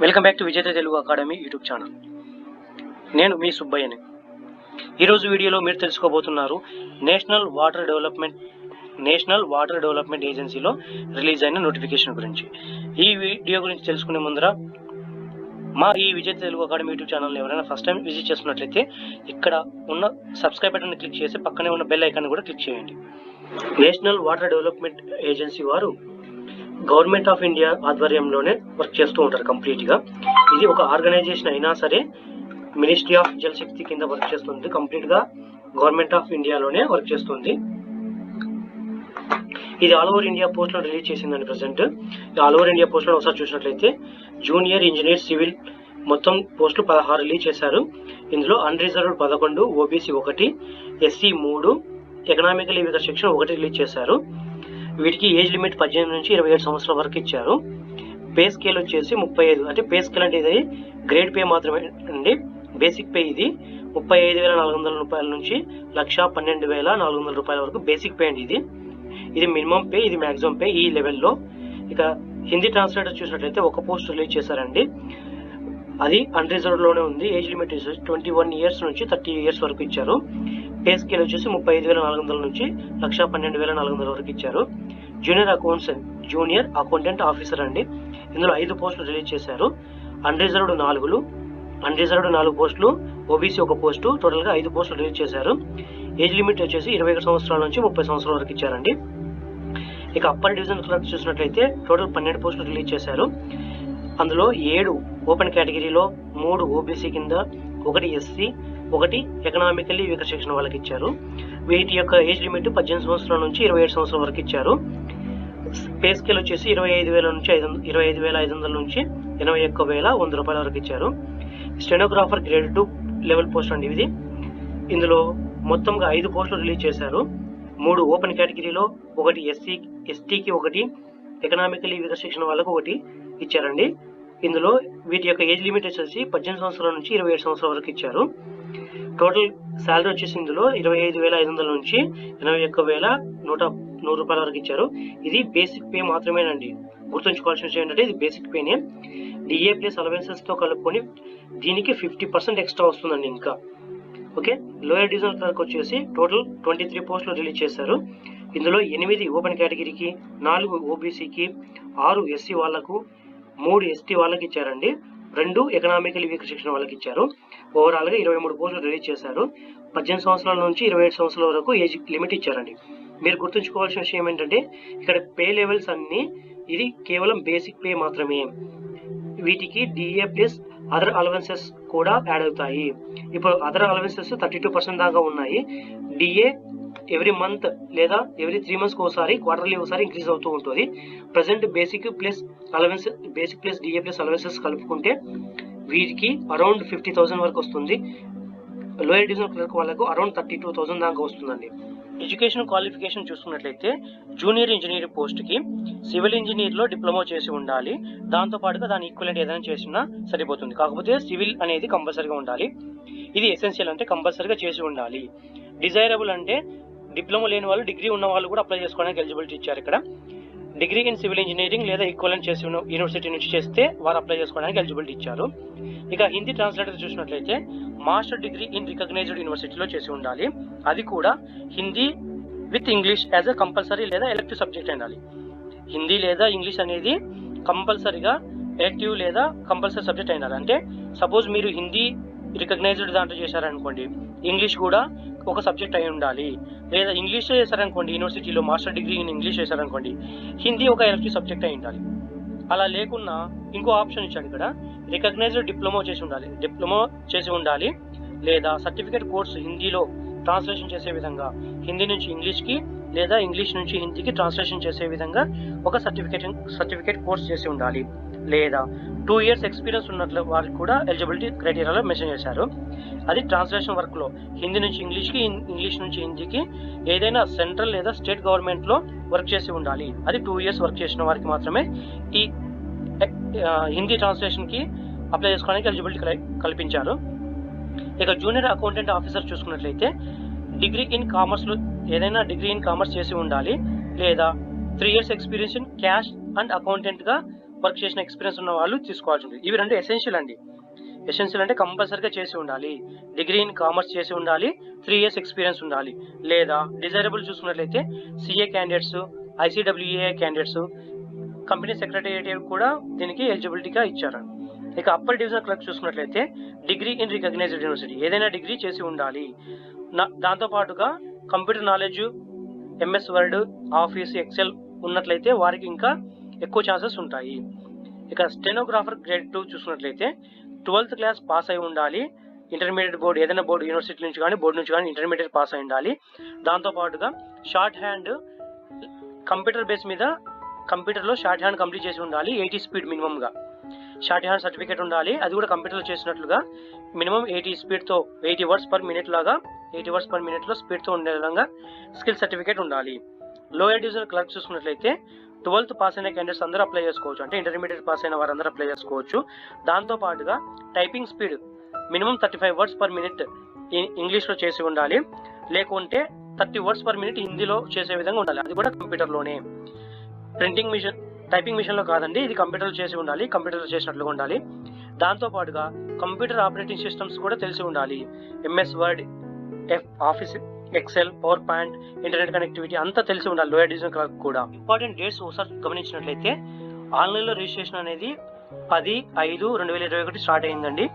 Welcome back to విజేత Telugu academy YouTube channel. నేను మీ సుబ్బయ్యని. ఈరోజు వీడియోలో మీరు తెలుసుకోబోతున్నారు నేషనల్ వాటర్ డెవలప్మెంట్ ఏజెన్సీలో రిలీజ్ అయిన నోటిఫికేషన్ గురించి. ఈ వీడియో గురించి తెలుసుకునే ముందర మా ఈ విజేత తెలుగు అకాడమీ యూట్యూబ్ ఛానల్ ఎవరైనా ఫస్ట్ టైం విజిట్ చేస్తున్నట్లయితే ఇక్కడ ఉన్న సబ్స్క్రైబ్ బటన్ క్లిక్ చేసి పక్కనే ఉన్న బెల్ ఐకాన్ కూడా క్లిక్ చేయండి. నేషనల్ వాటర్ డెవలప్మెంట్ ఏజెన్సీ వారు గవర్నమెంట్ ఆఫ్ ఇండియా ఆధ్వర్యంలోనే వర్క్ చేస్తూ ఉంటారు కంప్లీట్ గా. ఇది ఒక ఆర్గనైజేషన్ అయినా సరే మినిస్ట్రీ ఆఫ్ జల్ శక్తి కింద వర్క్ చేస్తుంది. కంప్లీట్ గా గవర్నమెంట్ ఆఫ్ ఇండియాలోనే వర్క్ చేస్తుంది. ఇది ఆల్ ఓవర్ ఇండియా పోస్ట్ లో రిలీజ్ చేసిందండి. Present all over India post లో ఒకసారి చూసినట్లయితే జూనియర్ ఇంజనీర్ సివిల్ మొత్తం పోస్టులు 16 రిలీజ్ చేశారు. ఇందులో unreserved 11, OBC 1, SC 3, economical weaker section 1 release చేశారు. వీటికి ఏజ్ లిమిట్ 18 నుంచి 27 సంవత్సరాల వరకు ఇచ్చారు. పే స్కేల్ వచ్చేసి 35, అంటే పే స్కేల్ అంటే ఇది గ్రేడ్ పే మాత్రమే అండి. బేసిక్ పే ఇది 35,400 రూపాయల నుంచి 1,12,400 రూపాయల వరకు బేసిక్ పే అండి. ఇది మినిమం పే, ఇది మాక్సిమం పే ఈ లెవెల్లో. ఇక హిందీ ట్రాన్స్లేటర్ చూసినట్లయితే ఒక పోస్ట్ రిలీజ్ చేశారండి. అది అన్రిజర్వ్డ్ లోనే ఉంది. ఏజ్ లిమిట్ 21 ఇయర్స్ నుంచి 30 ఇయర్స్ వరకు ఇచ్చారు. పే స్కేల్ వచ్చేసి 35,400 నుంచి 1,12,400 వరకు ఇచ్చారు. జూనియర్ అకౌంటెంట్ ఆఫీసర్ అండి. ఇందులో 5 పోస్టులు రిలీజ్ చేశారు. అన్రిజర్వ్డ్ 4 పోస్టులు, ఓబీసీ 1 పోస్టు, టోటల్ గా 5 పోస్టులు రిలీజ్ చేశారు. ఏజ్ లిమిట్ వచ్చేసి 21 సంవత్సరాల నుంచి 30 సంవత్సరాల వరకు ఇచ్చారండి. ఇక అప్పర్ డివిజన్ క్లర్క్ చూసినట్లయితే టోటల్ 12 పోస్టులు రిలీజ్ చేశారు. అందులో 7 ఓపెన్ కేటగిరీలో, 3 ఓబీసీ కింద, 1 ఎస్సీ, 1 ఎకనామికల్లీ వీకర్ సెక్షన్ వాళ్ళకి ఇచ్చారు. వీటి యొక్క ఏజ్ లిమిట్ 18 సంవత్సరాల నుంచి 27 సంవత్సరాల వరకు ఇచ్చారు. పే స్కేల్ వచ్చేసి 25,500 నుంచి 81,100 రూపాయల వరకు ఇచ్చారు. స్టెనోగ్రాఫర్ గ్రేడ్ 2 లెవెల్ పోస్ట్ అండి ఇది. ఇందులో మొత్తంగా 5 పోస్టులు రిలీజ్ చేశారు. 3 ఓపెన్ కేటగిరీలో, 1 ఎస్టీకి 1, ఎకనామికల్లీ వీకర్ సెక్షన్ వాళ్ళకు 1 ఇచ్చారండి. ఇందులో వీటి యొక్క ఏజ్ లిమిట్ వచ్చేసి 18 సంవత్సరాల నుంచి 27 సంవత్సరాల వరకు ఇచ్చారు. టోటల్ శాలరీ వచ్చేసి ఇందులో 25,500 నుంచి 81,100 రూపాయల వరకు ఇచ్చారు. ఇది బేసిక్ పే మాత్రమేనండి. గుర్తుంచుకోవాల్సిన విషయం ఏంటంటే ఇది బేసిక్ పేనే. డిఏ ప్లస్ అలవెన్సెస్ తో కలుపుకొని దీనికి 50% ఎక్స్ట్రా వస్తుందండి ఇంకా. ఓకే, లోయర్ డివిజన్ క్లర్క్ వచ్చేసి టోటల్ 23 పోస్టులు రిలీజ్ చేశారు. ఇందులో 8 ఓపెన్ కేటగిరీకి, 4 ఓబీసీకి, 6 ఎస్సీ వాళ్లకు, 3 ఎస్టీ వాళ్ళకి ఇచ్చారండి. 2 ఎకనామికల్ వీకర్ సెక్షన్ వాళ్ళకి ఇచ్చారు. ఓవరాల్ గా 23 పోస్టులు రిలీజ్ చేశారు. 18 సంవత్సరాల నుంచి 27 సంవత్సరాల వరకు ఏజ్ లిమిట్ ఇచ్చారండి. మీరు గుర్తుంచుకోవాల్సిన విషయం ఏంటంటే ఇక్కడ పే లెవెల్స్ అన్ని ఇది కేవలం బేసిక్ పే మాత్రమే. వీటికి డిఏ ప్లస్ అదర్ అలవెన్సెస్ కూడా యాడ్ అవుతాయి. ఇప్పుడు అదర్ అలవెన్సెస్ 32% దాకా ఉన్నాయి. డిఏ ఎవ్రీ మంత్ లేదా ఎవ్రీ 3 months ఒకసారి, క్వార్టర్లీ ఒకసారి ఇంక్రీజ్ అవుతూ ఉంటుంది. Present basic plus DA plus allowances కలుపుకుంటే వీరికి అరౌండ్ 50,000 వరకు వస్తుంది. లోయర్ డివిజన్ క్లర్క్ వాళ్ళకు అరౌండ్ 32,000 దాకా వస్తుందండి. ఎడ్యుకేషన్ క్వాలిఫికేషన్ చూసుకున్నట్లయితే జూనియర్ ఇంజనీర్ పోస్ట్ కి సివిల్ ఇంజనీర్ లో డిప్లొమా చేసి ఉండాలి. దాంతో పాటుగా దాని ఈక్వలెంట్ ఏదైనా చేసినా సరిపోతుంది. కాకపోతే సివిల్ అనేది కంపల్సరీగా ఉండాలి. ఇది ఎసెన్షియల్, అంటే కంపల్సరీగా చేసి ఉండాలి. డిజైరబుల్ అంటే డిప్లొమా లేని వాళ్ళు, డిగ్రీ ఉన్న వాళ్ళు కూడా అప్లై చేసుకోవడానికి ఎలిజిబిలిటీ ఇచ్చారు. ఇక్కడ డిగ్రీ ఇన్ సివిల్ ఇంజనీరింగ్ లేదా ఈక్వలెంట్ చేసి ఉన్న యూనివర్సిటీ నుంచి చేస్తే వారు అప్లై చేసుకోవడానికి ఎలిజిబిలిటీ ఇచ్చారు. ఇక హిందీ ట్రాన్స్లేటర్ చూసినట్లయితే మాస్టర్ డిగ్రీ ఇన్ రికగ్నైజ్డ్ యూనివర్సిటీలో చేసి ఉండాలి. అది కూడా Hindi with English as a compulsory లేదా ఎలెక్టివ్ సబ్జెక్ట్ ఉండాలి. హిందీ లేదా ఇంగ్లీష్ అనేది కంపల్సరీగా ఎలెక్టివ్ లేదా కంపల్సరీ సబ్జెక్ట్ ఉండాలి. అంటే సపోజ్ మీరు హిందీ రికగ్నైజ్డ్ దాంట్లో చేశారనుకోండి, ఇంగ్లీష్ కూడా ఒక సబ్జెక్ట్ అయి ఉండాలి. లేదా ఇంగ్లీష్ చేశారనుకోండి, యూనివర్సిటీలో మాస్టర్ డిగ్రీ ఇన్ ఇంగ్లీష్ చేశారనుకోండి, హిందీ ఒక ఎలెక్టివ్ సబ్జెక్ట్ అయి ఉండాలి. అలా లేకున్నా ఇంకో ఆప్షన్ ఇచ్చాడు ఇక్కడ, రికగ్నైజ్డ్ డిప్లొమా చేసి ఉండాలి లేదా సర్టిఫికేట్ కోర్స్ హిందీలో ట్రాన్స్లేషన్ చేసే విధంగా, హిందీ నుంచి ఇంగ్లీష్ కి లేదా ఇంగ్లీష్ నుంచి హిందీకి ట్రాన్స్లేషన్ చేసే విధంగా ఒక సర్టిఫికేట్ కోర్స్ చేసి ఉండాలి. లేదా 2 years ఎక్స్పీరియన్స్ ఉన్నట్లు వారికి కూడా ఎలిజిబిలిటీ క్రైటీరియాలో మెన్షన్ చేశారు. అది ట్రాన్స్లేషన్ వర్క్ లో హిందీ నుంచి ఇంగ్లీష్ కి, ఇంగ్లీష్ నుంచి హిందీకి ఏదైనా సెంట్రల్ లేదా స్టేట్ గవర్నమెంట్ లో వర్క్ చేసి ఉండాలి. అది 2 years వర్క్ చేసిన వారికి మాత్రమే ఈ హిందీ ట్రాన్స్లేషన్ కి అప్లై చేసుకోవడానికి ఎలిజిబిలిటీ కల్పించారు. ఇక జూనియర్ అకౌంటెంట్ ఆఫీసర్ చూసుకున్నట్లయితే డిగ్రీ ఇన్ కామర్స్ లో ఏదైనా డిగ్రీ ఇన్ కామర్స్ చేసి ఉండాలి. లేదా 3 years experience in cash and accountant గా వర్క్ చేసిన ఎక్స్పీరియన్స్ ఉన్న వాళ్ళు తీసుకోవాల్సి ఉంటుంది. ఇవి రెండు ఎసెన్షియల్ అండి. ఎసెన్షియల్ అంటే కంపల్సరీగా చేసి ఉండాలి. డిగ్రీ ఇన్ కామర్స్ చేసి ఉండాలి, 3 years ఎక్స్పీరియన్స్ ఉండాలి. లేదా డిజైరబుల్ చూసుకున్నట్లయితే CA candidates, ICWA candidates, company secretariat కూడా దీనికి ఎలిజిబిలిటీగా ఇచ్చారు. ఇక అప్పర్ డివిజనల్ క్లర్క్ చూసుకున్నట్లయితే డిగ్రీ ఇన్ రికగ్నైజ్డ్ యూనివర్సిటీ, ఏదైనా డిగ్రీ చేసి ఉండాలి. దాంతో పాటుగా computer knowledge, MS Word, Office, Excel ఉన్నట్లయితే వారికి ఇంకా ఎక్కువ ఛాన్సెస్ ఉంటాయి. ఇక స్టెనోగ్రాఫర్ గ్రేడ్ 2 చూసుకున్నట్లయితే 12th క్లాస్ పాస్ అయి ఉండాలి. ఇంటర్మీడియట్ బోర్డు, ఏదైనా బోర్డు, యూనివర్సిటీ నుంచి కానీ బోర్డు నుంచి కానీ ఇంటర్మీడియట్ పాస్ అయి ఉండాలి. దాంతో పాటుగా షార్ట్ హ్యాండ్ కంప్యూటర్ బేస్ మీద కంప్యూటర్లో షార్ట్ హ్యాండ్ కంప్లీట్ చేసి ఉండాలి. 80 స్పీడ్ మినిమంగా షార్ట్ హ్యాండ్ సర్టిఫికేట్ ఉండాలి. అది కూడా కంప్యూటర్లో చేసినట్లుగా మినిమం 80 స్పీడ్తో 80 words per minute లాగా 80 words per minute స్పీడ్తో ఉండే విధంగా స్కిల్ సర్టిఫికేట్ ఉండాలి. లోయర్ డివిజనల్ క్లర్క్ చూసుకున్నట్లయితే 12th పాస్ అయిన క్యాండిడేట్స్ అందరూ అప్లై చేసుకోవచ్చు, అంటే ఇంటర్మీడియట్ పాస్ అయిన వారందరూ అప్లై చేసుకోవచ్చు. దాంతో పాటుగా typing speed minimum 35 words per minute ఇంగ్లీష్లో చేసి ఉండాలి, లేకుంటే 30 words per minute హిందీలో చేసే విధంగా ఉండాలి. అది కూడా కంప్యూటర్లోనే. ప్రింటింగ్ మిషన్, టైపింగ్ మిషన్లో కాదండి, ఇది కంప్యూటర్లో చేసి ఉండాలి, కంప్యూటర్లో చేసినట్లుగా ఉండాలి. దాంతో పాటుగా కంప్యూటర్ ఆపరేటింగ్ సిస్టమ్స్ కూడా తెలిసి ఉండాలి. MS Word, Office, Excel, PowerPoint, internet connectivity అంతా తెలిసి ఉండాలి లోయర్ డివిజన్ క్లర్క్ కూడా. ఇంపార్టెంట్ డేట్స్ ఒకసారి గమనించినట్లయితే ఆన్లైన్లో రిజిస్ట్రేషన్ అనేది 10/5/2021 స్టార్ట్ అయిందండి.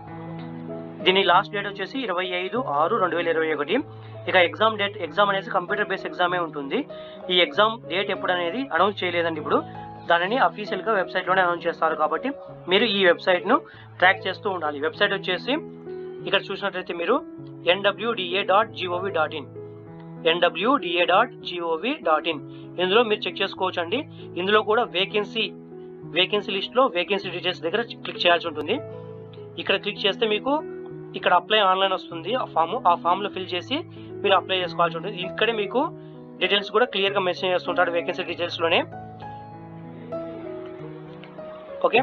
దీని లాస్ట్ డేట్ వచ్చేసి 25/6/2021. ఇక ఎగ్జామ్ డేట్, ఎగ్జామ్ అనేది కంప్యూటర్ బేస్డ్ ఎగ్జామే ఉంటుంది. ఈ ఎగ్జామ్ డేట్ ఎప్పుడు అనేది అనౌన్స్ చేయలేదండి. ఇప్పుడు దానిని అఫీషియల్గా వెబ్సైట్లోనే అనౌన్స్ చేస్తారు కాబట్టి మీరు ఈ వెబ్సైట్ను ట్రాక్ చేస్తూ ఉండాలి. వెబ్సైట్ వచ్చేసి ఇక్కడ చూసినట్లయితే మీరు nwda.gov.in nwda.gov.in ఇందులో మీరు చెక్ చేసుకోవచ్చు అండి. ఇందులో కూడా వేకెన్సీ లిస్ట్లో వేకెన్సీ డీటెయిల్స్ దగ్గర క్లిక్ చేయాల్సి ఉంటుంది. ఇక్కడ క్లిక్ చేస్తే మీకు ఇక్కడ అప్లై ఆన్లైన్ వస్తుంది. ఆ ఫామ్లో ఫిల్ చేసి మీరు అప్లై చేసుకోవాల్సి ఉంటుంది. ఇక్కడే మీకు డీటెయిల్స్ కూడా క్లియర్గా మెన్షన్ చేస్తుంటాడు వేకెన్సీ డీటెయిల్స్లోనే. ఓకే,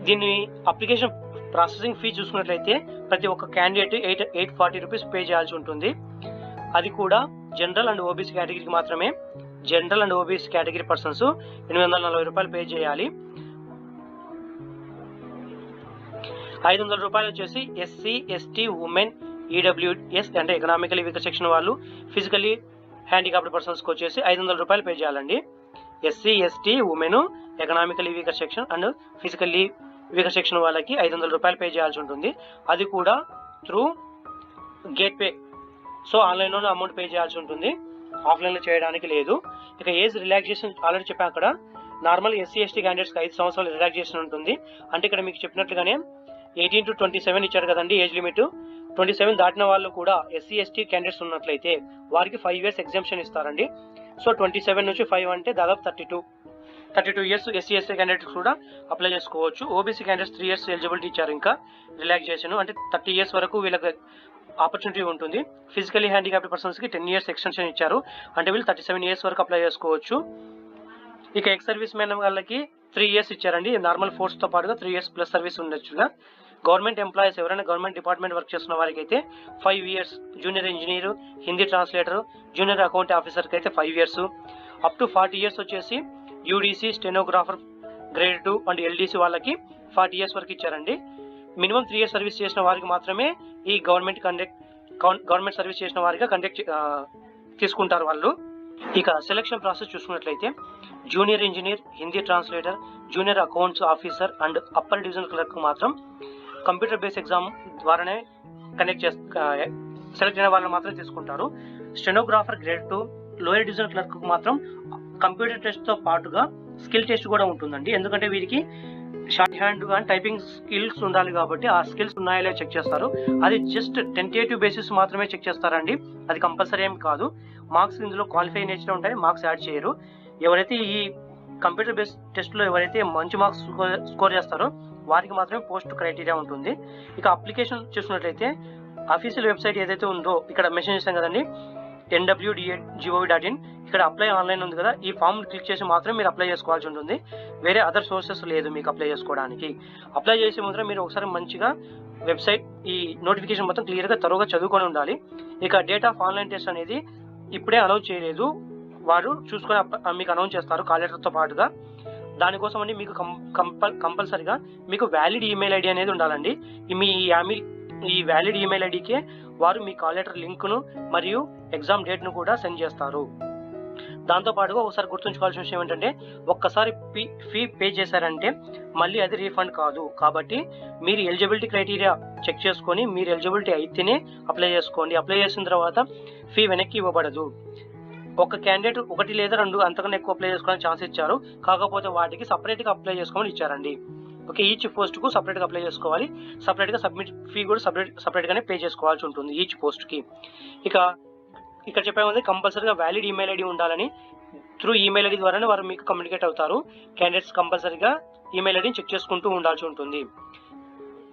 దీన్ని అప్లికేషన్ ప్రాసెసింగ్ ఫీ చూసుకున్నట్లయితే ప్రతి ఒక్క క్యాండిడేట్ 840 రూపీస్ పే చేయాల్సి ఉంటుంది. అది కూడా జనరల్ అండ్ ఓబీసీ కేటగిరీకి మాత్రమే. General and OBC category persons 840 రూపాయలు పే చేయాలి. 500 రూపాయలు వచ్చేసి ఎస్సీ, ఎస్టీ, ఉమెన్, ఈడబ్ల్యూఎస్ అంటే ఎకనామికలీ వీకర్ సెక్షన్ వాళ్ళు, ఫిజికలీ హ్యాండిక్యాప్డ్ పర్సన్స్కి వచ్చేసి 500 రూపాయలు పే చేయాలండి. SC, ST, women, economically weaker section and physically weaker section వాళ్ళకి 500 రూపాయలు పే చేయాల్సి ఉంటుంది. అది కూడా త్రూ గేట్ పే. సో ఆన్లైన్లోనే అమౌంట్ పే చేయాల్సి ఉంటుంది, ఆఫ్లైన్లో చేయడానికి లేదు. ఇక ఏజ్ రిలాక్సేషన్ ఆల్రెడీ చెప్పాను. అక్కడ నార్మల్ ఎస్సీ, ఎస్టీ క్యాండిడేట్స్కి 5 సంవత్సరాలు రిలాక్సేషన్ ఉంటుంది. అంటే ఇక్కడ మీకు చెప్పినట్లుగానే 18 to 27 ఇచ్చారు కదండి ఏజ్ లిమిట్. 27 దాటిన వాళ్ళు కూడా ఎస్సీ, ఎస్టీ క్యాండిడేట్స్ ఉన్నట్లయితే వారికి 5 years ఎగ్జామ్షన్ ఇస్తారండి. సో 27 నుంచి 5 అంటే దాదాపు 32 years ఎస్సీ, ఎస్టీ క్యాండిడేట్స్ కూడా అప్లై చేసుకోవచ్చు. ఓబీసీ క్యాండిడేట్స్ 3 years ఎలిజిబిలిటీ ఇచ్చారు. ఇంకా రిలాక్సేషన్ అంటే 30 years వరకు వీళ్ళకి ఆపర్చునిటీ ఉంటుంది. ఫిజికలీ హ్యాండిక్యాప్డ్ పర్సన్స్కి 10 years ఎక్స్టెన్షన్ ఇచ్చారు. అంటే వీళ్ళు 37 years వరకు అప్లై చేసుకోవచ్చు. ఇక ఎక్స్ సర్వీస్ మెన్ వాళ్ళకి 3 years ఇచ్చారండి. నార్మల్ ఫోర్స్తో పాటుగా 3 years ప్లస్ సర్వీస్ ఉండొచ్చుగా. గవర్నమెంట్ ఎంప్లాయీస్ ఎవరైనా గవర్నమెంట్ డిపార్ట్మెంట్ వర్క్ చేస్తున్న వారికి అయితే 5 years, junior engineer, Hindi translator, junior account ఆఫీసర్కి అయితే 5 years, అప్ టు 40 years వచ్చేసి UDC, stenographer grade 2 and LDC వాళ్ళకి 40 years వరకు ఇచ్చారండి. మినిమం 3 years సర్వీస్ చేసిన వారికి మాత్రమే ఈ గవర్నమెంట్ సర్వీస్ చేసిన వారిగా తీసుకుంటారు వాళ్ళు. ఇక సెలక్షన్ ప్రాసెస్ చూసుకున్నట్లయితే junior engineer, Hindi translator, junior accounts officer and upper divisional clerk మాత్రం కంప్యూటర్ బేస్ ఎగ్జామ్ ద్వారానే సెలెక్ట్ అయిన వాళ్ళని మాత్రం తీసుకుంటారు. Stenographer grade 2, lower divisional clerk మాత్రం కంప్యూటర్ టెస్ట్తో పాటుగా స్కిల్ టెస్ట్ కూడా ఉంటుందండి. ఎందుకంటే వీరికి షార్ట్ హ్యాండ్ కానీ టైపింగ్ స్కిల్స్ ఉండాలి కాబట్టి ఆ స్కిల్స్ ఉన్నాయో చెక్ చేస్తారు. అది జస్ట్ టెంటేటివ్ బేసిస్ మాత్రమే చెక్ చేస్తారండి, అది కంపల్సరీ ఏం కాదు. మార్క్స్ ఇందులో క్వాలిఫై నేచర్ ఉంటాయి, మార్క్స్ యాడ్ చేయరు. ఎవరైతే ఈ కంప్యూటర్ బేస్డ్ టెస్ట్లో ఎవరైతే మంచి మార్క్స్ స్కోర్ చేస్తారో వారికి మాత్రమే పోస్ట్ క్రైటీరియా ఉంటుంది. ఇక అప్లికేషన్ చూసినట్లయితే అఫీషియల్ వెబ్సైట్ ఏదైతే ఉందో ఇక్కడ మెన్షన్ చేస్తాం కదండి, nwda.gov.in, ఇక్కడ అప్లై ఆన్లైన్ ఉంది కదా, ఈ ఫామ్ క్లిక్ చేసి మాత్రం మీరు అప్లై చేసుకోవాల్సి ఉంటుంది. వేరే అదర్ సోర్సెస్ లేదు మీకు అప్లై చేసుకోవడానికి. అప్లై చేసే ముందర మీరు ఒకసారి మంచిగా వెబ్సైట్ ఈ నోటిఫికేషన్ మొత్తం క్లియర్గా తరువుగా చదువుకొని ఉండాలి. ఇక డేట్ ఆఫ్ ఆన్లైన్ టెస్ట్ అనేది ఇప్పుడే అనౌన్స్ చేయలేదు, వారు చూసుకొని మీకు అనౌన్స్ చేస్తారు కాల్ లెటర్తో పాటుగా. దానికోసం అండి మీకు కంపల్సరిగా మీకు వ్యాలిడ్ ఈమెయిల్ ఐడి అనేది ఉండాలండి. ఈ వ్యాలిడ్ ఈమెయిల్ ఐడికే వారు మీ కాల్ లెటర్ లింక్ను మరియు ఎగ్జామ్ డేట్ను కూడా సెండ్ చేస్తారు. దాంతోపాటుగా ఒకసారి గుర్తుంచుకోవాల్సిన విషయం ఏంటంటే, ఒక్కసారి ఫీ పే చేశారంటే మళ్ళీ అది రీఫండ్ కాదు. కాబట్టి మీరు ఎలిజిబిలిటీ క్రైటీరియా చెక్ చేసుకొని మీరు ఎలిజిబిలిటీ అయితేనే అప్లై చేసుకోండి. అప్లై చేసిన తర్వాత ఫీ వెనక్కి ఇవ్వబడదు. ఒక క్యాండిడేట్ 1 లేదా 2 అంతకన్నా ఎక్కువ అప్లై చేసుకోవడానికి ఛాన్స్ ఇచ్చారు. కాకపోతే వాటికి సపరేట్గా అప్లై చేసుకోమని ఇచ్చారండి. ఓకే, ఈచ్ పోస్ట్కు సపరేట్గా అప్లై చేసుకోవాలి. సపరేట్గా సబ్మిట్ ఫీ కూడా సపరేట్గానే పే చేసుకోవాల్సి ఉంటుంది ఈచ్ పోస్ట్కి. ఇక్కడ చెప్పేది కంపల్సరీగా వ్యాలిడ్ ఈమెయిల్ ఐడి ఉండాలని. త్రూ ఈమెయిల్ ఐడి ద్వారానే వారు మీకు కమ్యూనికేట్ అవుతారు. క్యాండిడేట్స్ కంపల్సరీగా ఈమెయిల్ ఐడిని చెక్ చేసుకుంటూ ఉండాల్సి ఉంటుంది.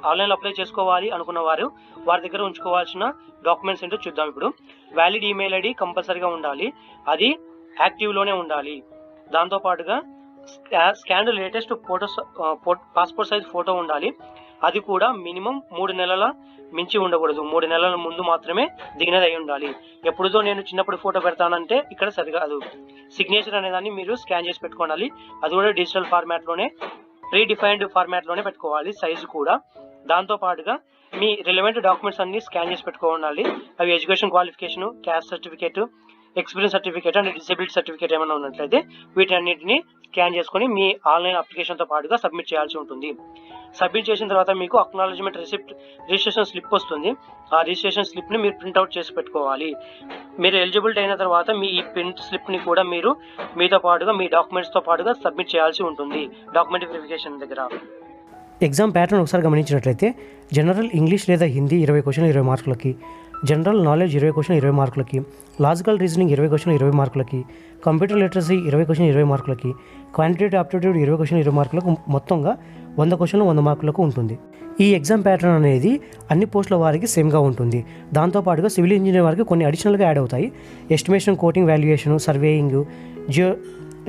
ఆన్లైన్లో అప్లై చేసుకోవాలి అనుకున్న వారి దగ్గర ఉంచుకోవాల్సిన డాక్యుమెంట్స్ ఏంటో చూద్దాం. ఇప్పుడు వ్యాలిడ్ ఈమెయిల్ ఐడి కంపల్సరీగా ఉండాలి, అది యాక్టివ్లోనే ఉండాలి. దాంతోపాటుగా scanned latest passport size photo ఉండాలి. అది కూడా మినిమం 3 నెలల మించి ఉండకూడదు. 3 నెలల ముందు మాత్రమే దిగినది అయి ఉండాలి. ఎప్పుడుదో నేను చిన్నప్పుడు ఫోటో పెడతానంటే ఇక్కడ సరికాదు. సిగ్నేచర్ అనేదాన్ని మీరు స్కాన్ చేసి పెట్టుకోవాలి. అది కూడా డిజిటల్ ఫార్మాట్లోనే, ప్రీడిఫైన్డ్ ఫార్మాట్లోనే పెట్టుకోవాలి సైజు కూడా. దాంతోపాటుగా మీ రిలవెంట్ డాక్యుమెంట్స్ అన్ని స్కాన్ చేసి పెట్టుకోవాలి. అవి education qualification, caste certificate, experience certificate and disability certificate ఏమైనా ఉన్నట్లయితే వీటన్నిటిని స్కాన్ చేసుకొని మీ ఆన్లైన్ అప్లికేషన్తో పాటుగా సబ్మిట్ చేయాల్సి ఉంటుంది. సబ్మిట్ చేసిన తర్వాత మీకు అక్నాలజ్మెంట్ రిజిస్ట్రేషన్ స్లిప్ వస్తుంది. ఆ రిజిస్ట్రేషన్ స్లిప్ని మీరు ప్రింట్అవుట్ చేసి పెట్టుకోవాలి. మీరు ఎలిజిబిలిటీ అయిన తర్వాత మీ ఈ ప్రింట్ స్లిప్ని కూడా మీరు మీతో పాటుగా మీ డాక్యుమెంట్స్తో పాటుగా సబ్మిట్ చేయాల్సి ఉంటుంది డాక్యుమెంట్ వెరిఫికేషన్ దగ్గర. ఎగ్జామ్ ప్యాటర్న్ ఒకసారి గమనించినట్లయితే జనరల్ ఇంగ్లీష్ లేదా హిందీ 20 క్వశ్చన్లు 20 మార్కులకి, జనరల్ నాలెడ్జ్ 20 క్వశ్చన్లు 20 మార్కులకి, లాజికల్ రీజనింగ్ 20 క్వశ్చన్లు 20 మార్కులకి, కంప్యూటర్ లిటరసీ 20 క్వశ్చన్లు 20 మార్కులకి, క్వాంటిటేటివ్ ఆప్టిట్యూడ్ 20 క్వశ్చన్లు 20 మార్కులకు, మొత్తంగా 100 క్వశ్చన్లు 100 మార్కులకు ఉంటుంది. ఈ ఎగ్జామ్ ప్యాటర్న్ అనేది అన్ని పోస్టుల వారికి సేమ్గా ఉంటుంది. దాంతోపాటుగా సివిల్ ఇంజనీర్ వారికి కొన్ని అడిషనల్గా యాడ్ అవుతాయి. Estimation, quoting, valuation, surveying,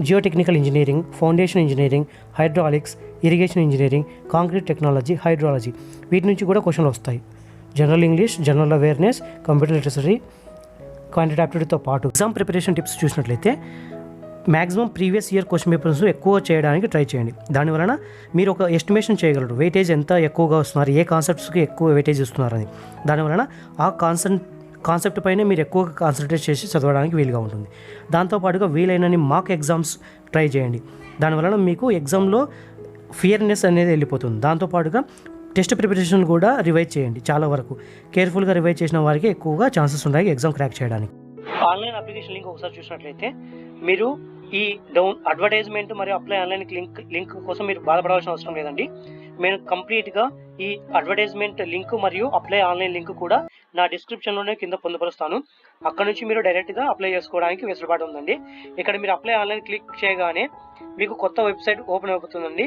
geotechnical engineering, foundation engineering, hydraulics, irrigation engineering, concrete technology, hydrology, వీటి నుంచి కూడా క్వశ్చన్లు వస్తాయి. General English, general awareness, computer literacy, quantitative ఆప్టిట్యూడ్తో పాటు ఎగ్జామ్ ప్రిపరేషన్ టిప్స్ చూసినట్లయితే maximum previous year question papers ఎక్కువ చేయడానికి ట్రై చేయండి. దానివలన మీరు ఒక ఎస్టిమేషన్ చేయగలరు, వెయిటేజ్ ఎంత ఎక్కువగా వస్తున్నారు, ఏ కాన్సెప్ట్స్కి ఎక్కువ వెయిటేజ్ ఇస్తున్నారని. దానివలన ఆ కాన్సెప్ట్ పైన మీరు ఎక్కువగా కాన్సన్ట్రేట్ చేసి చదవడానికి వీలుగా ఉంటుంది. దాంతోపాటుగా వీలైనన్ని మాక్ ఎగ్జామ్స్ ట్రై చేయండి. దానివలన మీకు ఎగ్జామ్లో ఫియర్నెస్ అనేది వెళ్ళిపోతుంది. దాంతోపాటుగా టెస్ట్ ప్రిపరేషన్ కూడా రివైజ్ చేయండి. చాలా వరకు కేర్ఫుల్గా రివైజ్ చేసిన వారికి ఎక్కువగా ఛాన్సెస్ ఉన్నాయి ఎగ్జామ్ క్రాక్ చేయడానికి. ఆన్లైన్ అప్లికేషన్ లింక్ ఒకసారి చూసినట్లయితే మీరు ఈ అడ్వర్టైజ్మెంట్ మరియు అప్లై ఆన్లైన్ లింక్ కోసం మీరు బాధపడాల్సిన అవసరం లేదండి. నేను కంప్లీట్గా ఈ అడ్వర్టైజ్మెంట్ లింక్ మరియు అప్లై ఆన్లైన్ లింక్ కూడా నా డిస్క్రిప్షన్లోనే కింద పొందుపరుస్తాను. అక్కడ నుంచి మీరు డైరెక్ట్గా అప్లై చేసుకోవడానికి వెసులుబాటు ఉందండి. ఇక్కడ మీరు అప్లై ఆన్లైన్ క్లిక్ చేయగానే మీకు కొత్త వెబ్సైట్ ఓపెన్ అవుతుందండి.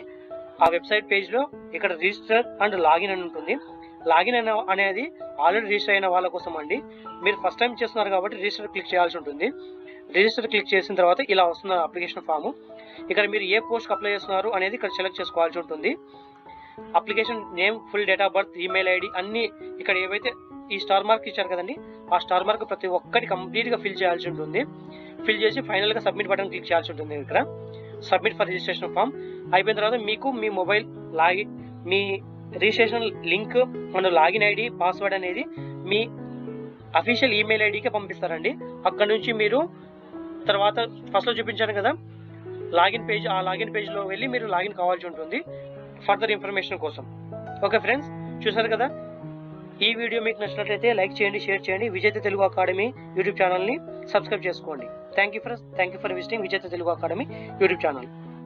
ఆ వెబ్సైట్ పేజ్లో ఇక్కడ రిజిస్టర్ అండ్ లాగిన్ అని ఉంటుంది. లాగిన్ అనేది ఆల్రెడీ రిజిస్టర్ అయిన వాళ్ళ కోసం అండి. మీరు ఫస్ట్ టైం చేస్తున్నారు కాబట్టి రిజిస్టర్ క్లిక్ చేయాల్సి ఉంటుంది. రిజిస్టర్ క్లిక్ చేసిన తర్వాత ఇలా వస్తుంది అప్లికేషన్ ఫాము. ఇక్కడ మీరు ఏ పోస్ట్కి అప్లై చేస్తున్నారు అనేది ఇక్కడ సెలెక్ట్ చేసుకోవాల్సి ఉంటుంది. Application name, full date of birth, email ID అన్నీ ఇక్కడ ఏవైతే ఈ స్టార్ మార్క్ ఇచ్చారు కదండి, ఆ స్టార్ మార్క్ ప్రతి ఒక్కటి కంప్లీట్గా ఫిల్ చేయాల్సి ఉంటుంది. ఫిల్ చేసి ఫైనల్గా సబ్మిట్ బటన్ క్లిక్ చేయాల్సి ఉంటుంది. ఇక్కడ సబ్మిట్ ఫర్ రిజిస్ట్రేషన్ ఫామ్ అయిపోయిన తర్వాత మీకు మీ మొబైల్ లాగిన్, మీ registration link and login ID, password అనేది మీ అఫీషియల్ ఈమెయిల్ ఐడికి పంపిస్తారండి. అక్కడ నుంచి మీరు తర్వాత ఫస్ట్లో చూపించాను కదా లాగిన్ పేజ్, ఆ లాగిన్ పేజ్లో వెళ్ళి మీరు లాగిన్ కావాల్సి ఉంటుంది ఫర్దర్ ఇన్ఫర్మేషన్ కోసం. ఓకే ఫ్రెండ్స్, చూసారు కదా. ఈ వీడియో మీకు నచ్చినట్లయితే లైక్ చేయండి, షేర్ చేయండి. విజేత తెలుగు అకాడమీ యూట్యూబ్ ఛానల్ని సబ్స్క్రైబ్ చేసుకోండి. థ్యాంక్ యూ ఫర్ విజిటింగ్ విజేత తెలుగు అకాడమీ యూట్యూబ్ ఛానల్.